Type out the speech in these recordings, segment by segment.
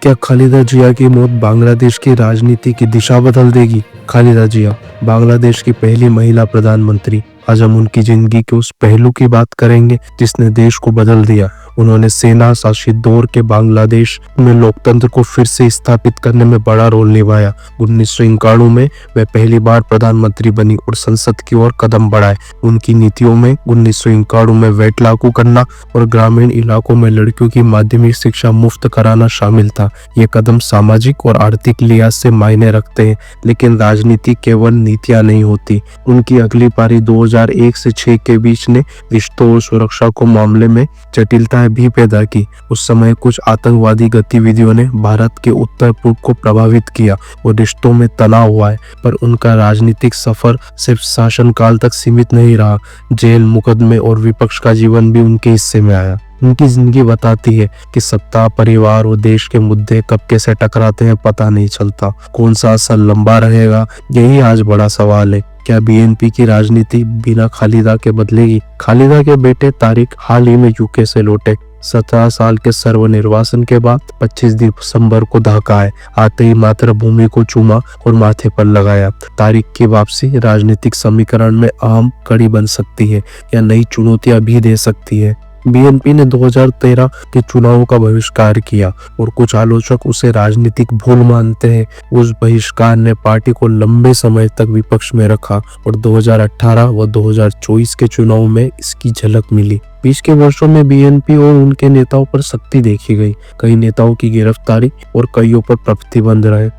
क्या खालिदा जिया की मौत बांग्लादेश की राजनीति की दिशा बदल देगी? खालिदा जिया बांग्लादेश की पहली महिला प्रधानमंत्री। आज हम उनकी जिंदगी के उस पहलू की बात करेंगे जिसने देश को बदल दिया। उन्होंने सेना शासित दौर के बांग्लादेश में लोकतंत्र को फिर से स्थापित करने में बड़ा रोल निभाया। 1991 में वह पहली बार प्रधानमंत्री बनी और संसद की ओर कदम बढ़ाए। उनकी नीतियों में 1991 में वैट लागू करना और ग्रामीण इलाकों में लड़कियों की माध्यमिक शिक्षा मुफ्त कराना शामिल था। ये कदम सामाजिक और आर्थिक लिहाज से मायने रखते हैं, लेकिन राजनीति केवल नीतियां नहीं होती। उनकी अगली पारी 2001 से 6 के बीच ने रिश्तों और सुरक्षा को मामले में जटिलताएं भी पैदा की। उस समय कुछ आतंकवादी गतिविधियों ने भारत के उत्तर पूर्व को प्रभावित किया और रिश्तों में तनाव हुआ है, पर उनका राजनीतिक सफर सिर्फ शासनकाल तक सीमित नहीं रहा। जेल, मुकदमे और विपक्ष का जीवन भी उनके हिस्से में आया। उनकी जिंदगी बताती है कि सत्ता, परिवार और देश के मुद्दे कब कैसे टकराते हैं पता नहीं चलता। कौन सा असर लंबा रहेगा, यही आज बड़ा सवाल है। क्या बीएनपी की राजनीति बिना खालिदा के बदलेगी? खालिदा के बेटे तारिक हाल ही में यूके से लौटे। 17 साल के सर्वनिर्वासन के बाद 25 दिसंबर को ढाका आए। आते ही मातृभूमि को चूमा और माथे पर लगाया। तारिक की वापसी राजनीतिक समीकरण में अहम कड़ी बन सकती है या नई चुनौतियां भी दे सकती है। बीएनपी ने 2013 के चुनावों का बहिष्कार किया और कुछ आलोचक उसे राजनीतिक भूल मानते हैं। उस बहिष्कार ने पार्टी को लंबे समय तक विपक्ष में रखा और 2018 व 2024 के चुनाव में इसकी झलक मिली। बीच के वर्षों में बीएनपी और उनके नेताओं पर सख्ती देखी गई। कई नेताओं की गिरफ्तारी और कईयों पर प्रतिबंध रहे।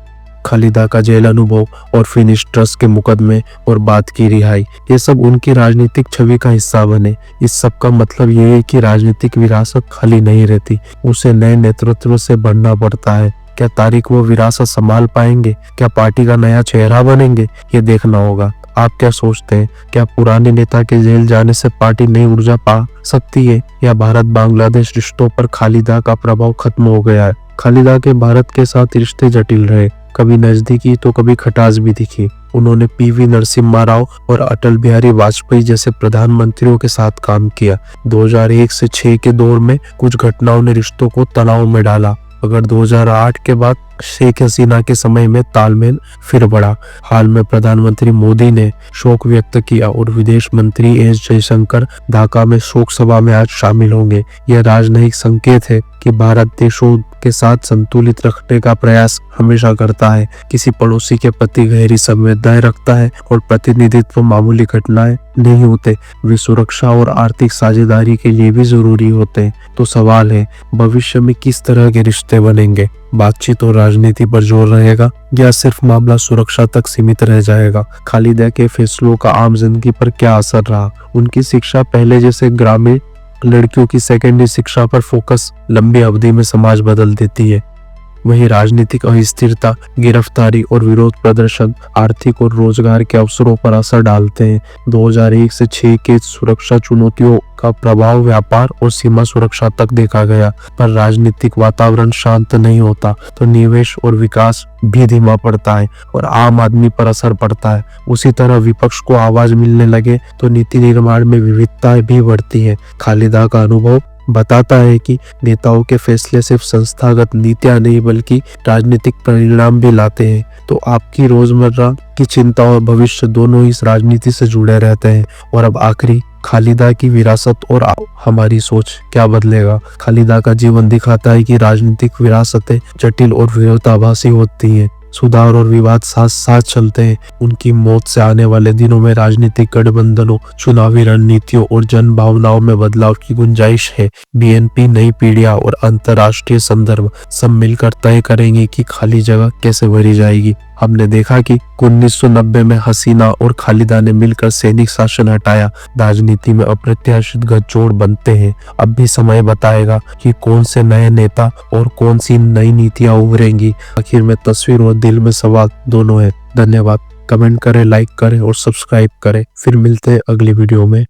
खालिदा का जेल अनुभव और फिनिश ट्रस्ट के मुकदमे और बाद की रिहाई, ये सब उनकी राजनीतिक छवि का हिस्सा बने। इस सब का मतलब ये है कि राजनीतिक विरासत खाली नहीं रहती, उसे नए नेतृत्व से बढ़ना पड़ता है। क्या तारिक वो विरासत संभाल पाएंगे? क्या पार्टी का नया चेहरा बनेंगे? ये देखना होगा। आप क्या सोचते हैं? क्या पुराने नेता के जेल जाने से पार्टी नई ऊर्जा पा सकती है या भारत बांग्लादेश रिश्तों पर खालिदा का प्रभाव खत्म हो गया है? खालिदा के भारत के साथ रिश्ते जटिल रहे, कभी नजदीकी तो कभी खटास भी दिखी। उन्होंने पीवी नरसिम्हा राव और अटल बिहारी वाजपेयी जैसे प्रधानमंत्रियों के साथ काम किया। 2001 से 6 के दौर में कुछ घटनाओं ने रिश्तों को तनाव में डाला, मगर 2008 के बाद शेख हसीना के समय में तालमेल फिर बढ़ा। हाल में प्रधानमंत्री मोदी ने शोक व्यक्त किया और विदेश मंत्री एस जयशंकर ढाका में शोक सभा में आज शामिल होंगे। यह राजनयिक संकेत है कि भारत देशों के साथ संतुलित रखने का प्रयास हमेशा करता है, किसी पड़ोसी के प्रति गहरी संवेदनाएं रखता है और प्रतिनिधित्व मामूली घटनाएं नहीं होते, वे सुरक्षा और आर्थिक साझेदारी के लिए भी जरूरी होते हैं। तो सवाल है, भविष्य में किस तरह के रिश्ते बनेंगे? बातचीत और राजनीति पर जोर रहेगा या सिर्फ मामला सुरक्षा तक सीमित रह जाएगा? खालिदा के फैसलों का आम जिंदगी पर क्या असर रहा? उनकी शिक्षा पहले जैसे ग्रामीण लड़कियों की सेकेंडरी शिक्षा पर फोकस लंबी अवधि में समाज बदल देती है। वहीं राजनीतिक अस्थिरता, गिरफ्तारी और विरोध प्रदर्शन आर्थिक और रोजगार के अवसरों पर असर डालते हैं। 2001 से 6 के सुरक्षा चुनौतियों का प्रभाव व्यापार और सीमा सुरक्षा तक देखा गया, पर राजनीतिक वातावरण शांत नहीं होता तो निवेश और विकास भी धीमा पड़ता है और आम आदमी पर असर पड़ता है। उसी तरह विपक्ष को आवाज मिलने लगे तो नीति निर्माण में विविधताएं भी बढ़ती है। खालिदा का अनुभव बताता है कि नेताओं के फैसले सिर्फ संस्थागत नीतियां नहीं बल्कि राजनीतिक परिणाम भी लाते हैं। तो आपकी रोजमर्रा की चिंता और भविष्य दोनों इस राजनीति से जुड़े रहते हैं। और अब आखिरी, खालिदा की विरासत और हमारी सोच क्या बदलेगा? खालिदा का जीवन दिखाता है कि राजनीतिक विरासतें जटिल और विरोधाभासी होती हैं। सुधार और विवाद साथ साथ चलते हैं। उनकी मौत से आने वाले दिनों में राजनीतिक गठबंधनों, चुनावी रणनीतियों और जन भावनाओं में बदलाव की गुंजाइश है। बीएनपी, नई पीढ़ियां और अंतर्राष्ट्रीय संदर्भ सब मिलकर तय करेंगे कि खाली जगह कैसे भरी जाएगी। हमने देखा कि 1990 में हसीना और खालिदा ने मिलकर सैनिक शासन हटाया। राजनीति में अप्रत्याशित गठजोड़ बनते हैं। अब भी समय बताएगा कि कौन से नए नेता और कौन सी नई नीतियां उभरेंगी। आखिर में तस्वीर और दिल में सवाल दोनों है। धन्यवाद। कमेंट करें, लाइक करें और सब्सक्राइब करें। फिर मिलते हैं अगली वीडियो में।